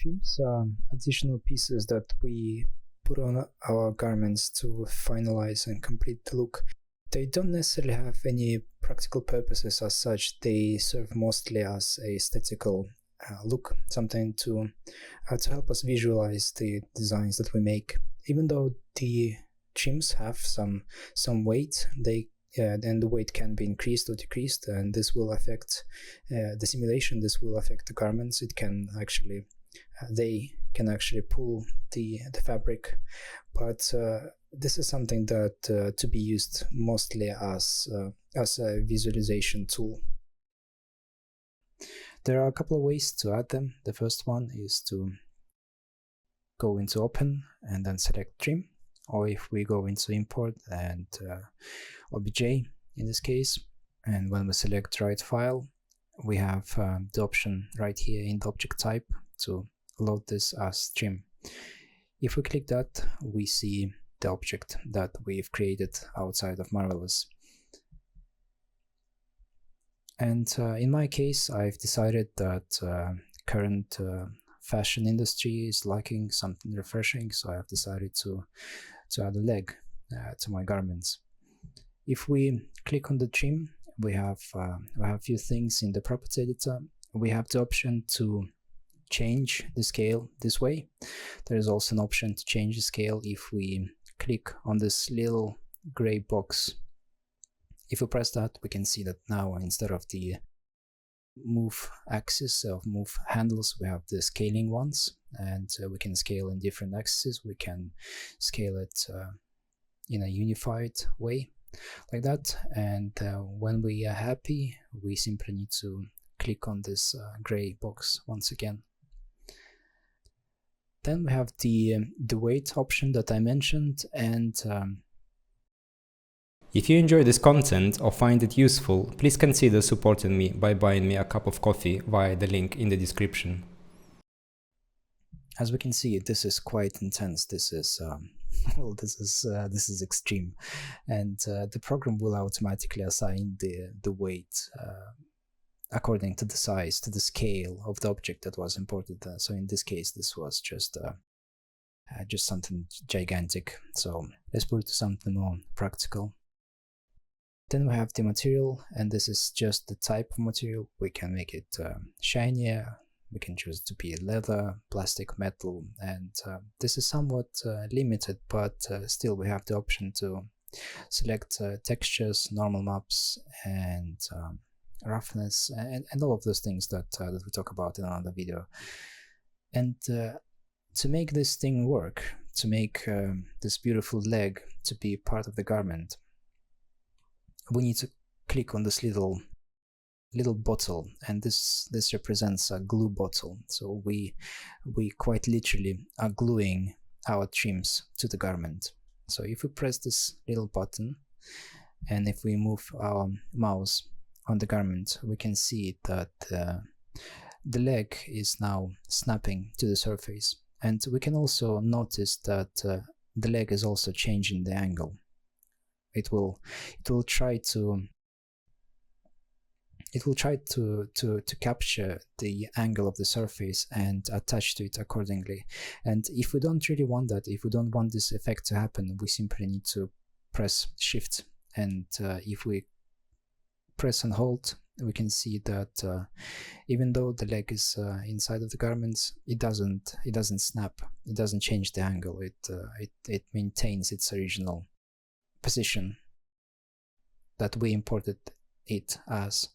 Trims are additional pieces that we put on our garments to finalize and complete the look. They don't necessarily have any practical purposes as such. They serve mostly as a aesthetical look, something to help us visualize the designs that we make. Even though the trims have some weight, then the weight can be increased or decreased, and this will affect the simulation. This will affect the garments. It can actually they can actually pull the fabric, but this is something that to be used mostly as a visualization tool. There are a couple of ways to add them. The first one is to go into Open and then select Trim, or if we go into Import and OBJ in this case, and when we select Write File, we have the option right here in the object type to load this as trim. If we click that, we see the object that we've created outside of Marvelous. And in my case, I've decided that current fashion industry is lacking something refreshing, so I've decided to add a leg to my garments. If we click on the trim, we have a few things in the property editor. We have the option to change the scale this way. There is also an option to change the scale if we click on this little gray box. If we press that, we can see that now instead of the move axis of move handles, we have the scaling ones, and we can scale in different axes. We can scale it in a unified way like that, and when we are happy, we simply need to click on this gray box once again. Then we have the weight option that I mentioned, and if you enjoy this content or find it useful, please consider supporting me by buying me a cup of coffee via the link in the description. As we can see, this is quite intense. This is well, this is extreme, and the program will automatically assign the weight according to the size, to the scale of the object that was imported. So in this case, this was just something gigantic. So let's put it to something more practical. Then we have the material, and this is just the type of material. We can make it shinier. We can choose to be leather, plastic, metal, and this is somewhat limited, but still we have the option to select textures, normal maps, and roughness, and all of those things that we talk about in another video. And to make this thing work, to make this beautiful leg to be part of the garment, we need to click on this little bottle, and this represents a glue bottle. So we quite literally are gluing our trims to the garment. So if we press this little button, and if we move our mouse on the garment, we can see that the leg is now snapping to the surface, and we can also notice that the leg is also changing the angle. It will try to capture the angle of the surface and attach to it accordingly. And if we don't really want that, if we don't want this effect to happen, we simply need to press Shift, and if we press and hold, we can see that even though the leg is inside of the garments, it doesn't snap, it doesn't change the angle, it maintains its original position that we imported it as.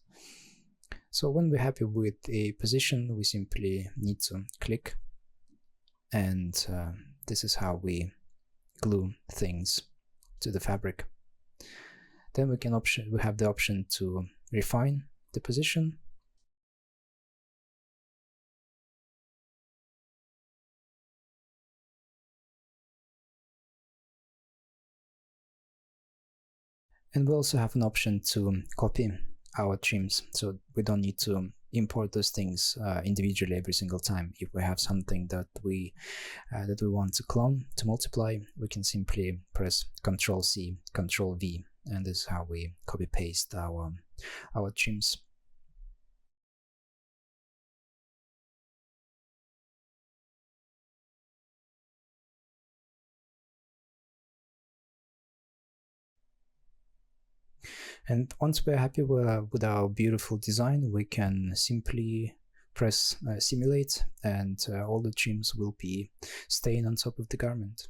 So when we're happy with a position, we simply need to click, and this is how we glue things to the fabric. Then we have the option to refine the position. And we also have an option to copy our trims, so we don't need to import those things individually every single time. If we have something that we want to clone, to multiply, we can simply press Ctrl+C, Ctrl+V, and this is how we copy paste our trims. And once we're happy with our beautiful design, we can simply press simulate, and all the trims will be staying on top of the garment.